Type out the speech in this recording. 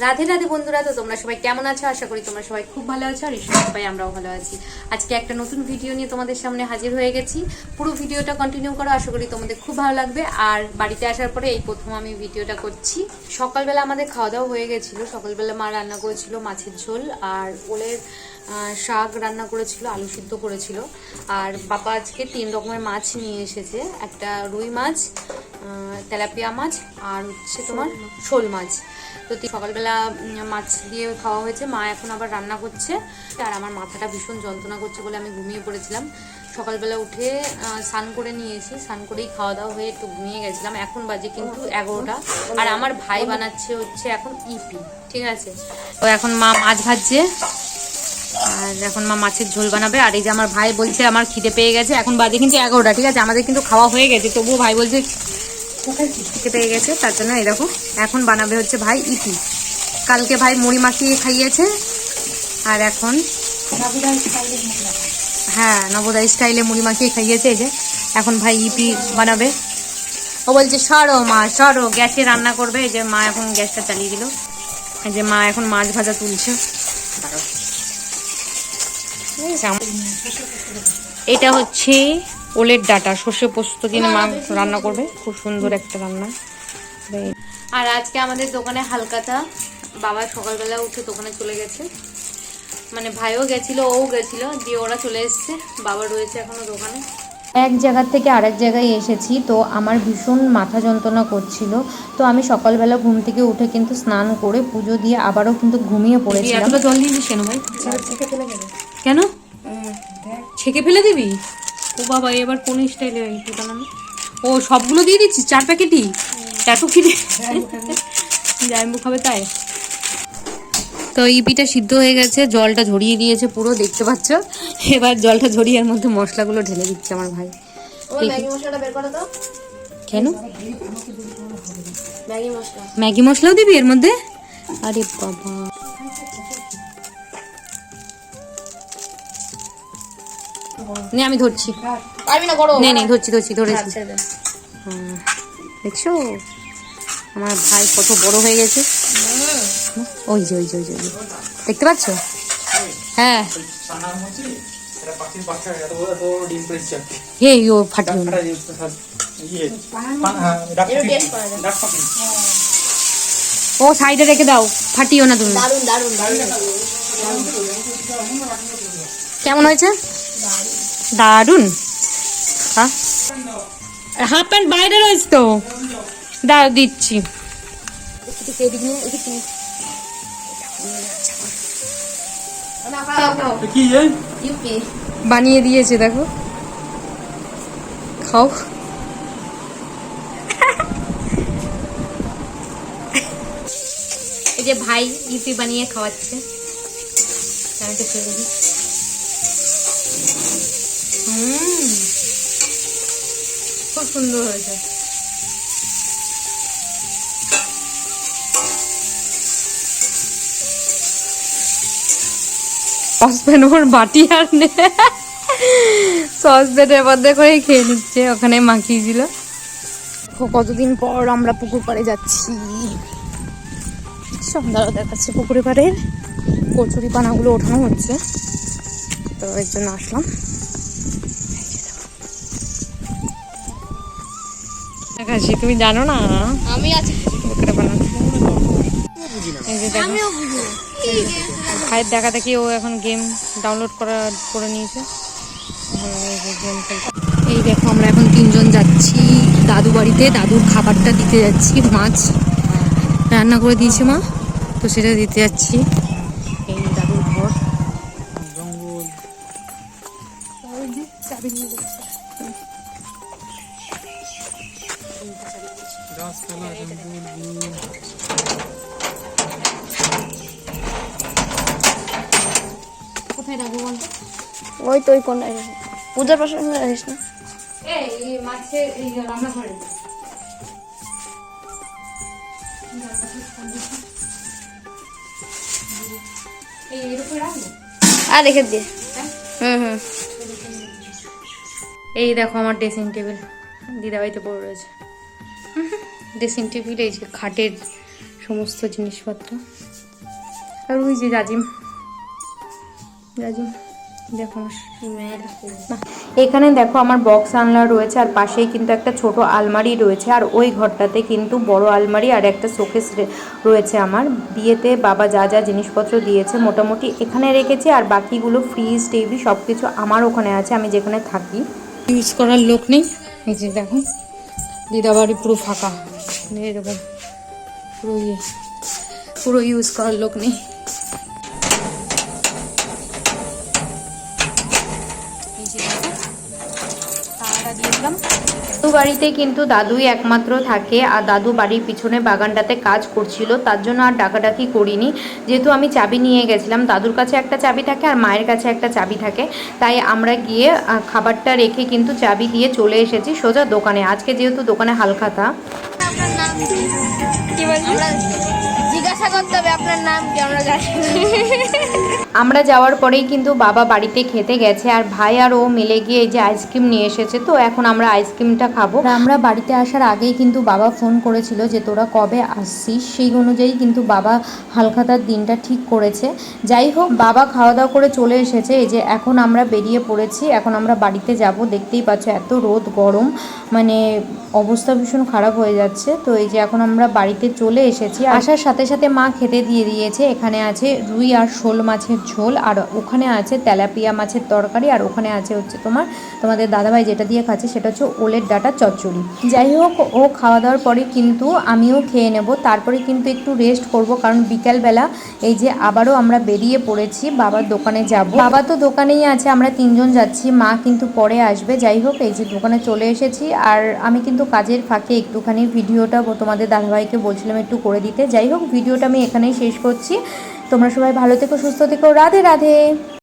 রাধে রাধে বন্ধুরা, তো তোমরা সবাই কেমন আছো? আশা করি তোমরা সবাই খুব ভালো আছো, আর ঈশ্বর সবাই আমরাও ভালো আছি। আজকে একটা নতুন ভিডিও নিয়ে তোমাদের সামনে হাজির হয়ে গেছি। পুরো ভিডিওটা কন্টিনিউ করো, আশা করি তোমাদের খুব ভালো লাগবে। আর বাড়িতে আসার পরে এই প্রথম আমি ভিডিওটা করছি। সকালবেলা আমাদের খাওয়া দাওয়া হয়ে গেছিলো। সকালবেলা মা রান্না করেছিল মাছের ঝোল আর ওলের শাক রান্না করেছিল, আলু সিদ্ধ করেছিল। আর বাবা আজকে 3 রকমের মাছ নিয়ে এসেছে, একটা রুই মাছ, তেলাপিয়া মাছ আর হচ্ছে তোমার শোল মাছ। তো সকালবেলা মাছ দিয়ে খাওয়া হয়েছে। মা এখন আবার রান্না করছে। আর আমার মাথাটা ভীষণ যন্ত্রণা করছে বলে আমি ঘুমিয়ে পড়েছিলাম। সকালবেলা উঠে স্নান করে নিয়েছি, স্নান করেই খাওয়া দাওয়া হয়ে একটু ঘুমিয়ে গেছিলাম। এখন বাজে কিন্তু 11টা। আর আমার ভাই বানাচ্ছে হচ্ছে এখন ইপি, ঠিক আছে। তো এখন মা মাছ ভাজছে, আর এখন মা মাছের ঝোল বানাবে। আর এই যে আমার ভাই বলছে আমার খিদে পেয়ে গেছে। এখন বাজে কিন্তু 11টা, ঠিক আছে। আমাদের কিন্তু খাওয়া হয়ে গেছে, তবুও ভাই বলছে খিদে পেয়ে গেছে, তার জন্য এই দেখো এখন বানাবে হচ্ছে ভাই ইপি। কালকে ভাই মুড়ি মাখিয়ে খাইয়েছে, আর এখন হ্যাঁ নবোদয় স্টাইলে মুড়ি মাখিয়ে খাইয়েছে। এই যে এখন ভাই ইপি বানাবে। ও বলছে সরো মা সরো, গ্যাসে রান্না করবে। এই যে মা এখন গ্যাসটা চালিয়ে দিল। এই যে মা এখন মাছ ভাজা তুলছে। এটা হচ্ছে ওলের ডাটা, সর্ষে পোস্ত দিয়ে মা রান্না করবে, খুব সুন্দর একটা রান্না। আর আজকে আমাদের দোকানে হালকাতা, বাবা সকালবেলা উঠে দোকানে চলে গেছে, মানে ভাইও গেছিল, ও গেছিল, দিয়ে ওরা চলে এসছে। বাবা রয়েছে এখনো দোকানে। এক জায়গার থেকে আরেক জায়গায় এসেছি, তো আমার ভীষণ মাথা যন্ত্রণা করছিল। তো আমি সকালবেলা ঘুম থেকে উঠে কিন্তু স্নান করে পুজো দিয়ে আবারও কিন্তু ঘুমিয়ে পড়েছিলাম। জল দিয়েছিস কেন ভাই? কেন ছেঁকে ফেলে দিবি? ও বাবা, এবার কোন স্টাইলে বানানো? ও সবগুলো দিয়ে দিচ্ছিস 4 প্যাকেটই? এত খিদে জাইম্বু খাবে তাই। তো ইপিটা সিদ্ধ হয়ে গেছে, জলটা ঝরিয়ে দিয়েছে পুরো, দেখতে পাচ্ছ। এবার জলটা ঝরিয়ে এর মধ্যে মশলাগুলো ঢেলে দিচ্ছে আমার ভাই। কেন ম্যাগি মশলাও দিবি এর মধ্যে? আরে বাবা, নে আমি ধরছি, নে ধরছি ধরেছি। দেখছো আমার ভাই কত বড় হয়ে গেছে। ওই যে দেখতে পাচ্ছ? হ্যাঁ হে ও ফাটিও না। ও সাইডে রেখে দাও, ফাটিও না তুমি। কেমন হয়েছে? দারুন। হাফ প্যান্ট বাইরে রয়েছে তো, দাঁড়াও দিচ্ছি। বানিয়ে দিয়েছে দেখো, খাও। এই যে ভাই ইপি বানিয়ে খাওয়াচ্ছে। খুব সুন্দর হয়েছে। সসপ্যান ওর বাটি আর নে, সসপ্যানের মধ্যে করে খেয়ে নিচ্ছে, ওখানে মাখিয়েছিল। কতদিন পর আমরা পুকুর পাড়ে যাচ্ছি। সন্ধ্যাও দেখাচ্ছে পুকুরে পাড়ে কচুরি পানাগুলো ওঠানো হচ্ছে, তো এর জন্য আসলাম। দেখাচ্ছি, তুমি জানো না আমি আছি পুকুরে পানা। ভাইয়ের দেখা দেখি ও এখন গেম ডাউনলোড করে নিয়েছে। এই দেখো আমরা এখন 3 জন যাচ্ছি দাদু বাড়িতে, দাদুর খাবারটা দিতে যাচ্ছি। মাছ রান্না করে দিয়েছে মা, তো সেটা দিতে যাচ্ছি। এই দাদুর ঘর, চাবি নিয়ে যাচ্ছে। কোথায় রাখবো বলতো? ওই তো ওই কোনায় পূজার পাশে রাখিস না। এই মাছের এই রান্নাঘরে আর রেখে দিয়ে। এই দেখো আমার ড্রেসিং টেবিল, দিদাবাড়িতে পড়ে রয়েছে ড্রেসিং টেবিল। এই যে খাটের সমস্ত জিনিসপত্র। আর ওই যে রাজিম দেখো এখানে দেখো আমার বক্স আনলা রয়েছে, আর পাশেই কিন্তু একটা ছোট আলমারি রয়েছে, আর ওই ঘরটাতে কিন্তু বড় আলমারি আর একটা শোকেস রয়েছে। আমার বিয়েতে বাবা যা যা জিনিসপত্র দিয়েছে মোটামুটি এখানে রেখেছি, আর বাকিগুলো ফ্রিজ টিভি সব কিছু আমার ওখানে আছে, আমি যেখানে থাকি। ইউজ করার লোক নেই, এই যে দেখো দিদাবাড়ি পুরো ফাঁকা, এরকম পুরো ইউজ করার লোক নেই। দাদু বাড়িতে কিন্তু দাদুই একমাত্র থাকে, আর দাদু বাড়ির পিছনে বাগানটাতে কাজ করছিল, তার জন্য আর ডাকাডাকি করিনি। যেহেতু আমি চাবি নিয়ে গেছিলাম, দাদুর কাছে একটা চাবি থাকে আর মায়ের কাছে একটা চাবি থাকে, তাই আমরা গিয়ে খাবারটা রেখে কিন্তু চাবি দিয়ে চলে এসেছি সোজা দোকানে। আজকে যেহেতু দোকানে হালখাতা। জিজ্ঞাসা করতে হবে আপনার নাম কি, আমরা জানি। আমরা যাওয়ার পরেই কিন্তু বাবা বাড়িতে খেতে গেছে, আর ভাই আর ও মিলে গিয়ে এই যে আইসক্রিম নিয়ে এসেছে, তো এখন আমরা আইসক্রিমটা খাবো। আমরা বাড়িতে আসার আগেই কিন্তু বাবা ফোন করেছিল যে তোরা কবে আসছিস, সেই অনুযায়ী কিন্তু বাবা হালখাতার দিনটা ঠিক করেছে। যাই হোক, বাবা খাওয়া দাওয়া করে চলে এসেছে, এই যে এখন আমরা বেরিয়ে পড়েছি, এখন আমরা বাড়িতে যাব। দেখতেই পাচ্ছ এত রোদ গরম, মানে অবস্থা ভীষণ খারাপ হয়ে যাচ্ছে। তো এই যে এখন আমরা বাড়িতে চলে এসেছি, আসার সাথে সাথে মা খেতে দিয়ে দিয়েছে। এখানে আছে রুই আর শোল মাছের ঝোল, আর ওখানে আছে তেলাপিয়া মাছের তরকারি, আর ওখানে আছে হচ্ছে তোমাদের দাদাভাই যেটা দিয়ে খাচ্ছে সেটা হচ্ছে ওলের ডাঁটা চচ্চড়ি। যাই হোক, ও খাওয়া দাওয়ার পরে কিন্তু আমিও খেয়ে নেব, তারপরে কিন্তু একটু রেস্ট করব, কারণ বিকালবেলা এই যে আবারও আমরা বেরিয়ে পড়েছি বাবার দোকানে যাব। বাবা তো দোকানেই আছে, আমরা তিনজন যাচ্ছি, মা কিন্তু পরে আসবে। যাই হোক, এই যে দোকানে চলে এসেছি, আর আমি কিন্তু কাজের ফাঁকে একটুখানি ভিডিওটা তোমাদের দাদাভাইকে বলছিলাম একটু করে দিতে। যাই হোক, ভিডিওটা আমি এখানেই শেষ করছি। তোমরা সবাই ভালো থেকো, সুস্থ থেকো, রাধে রাধে।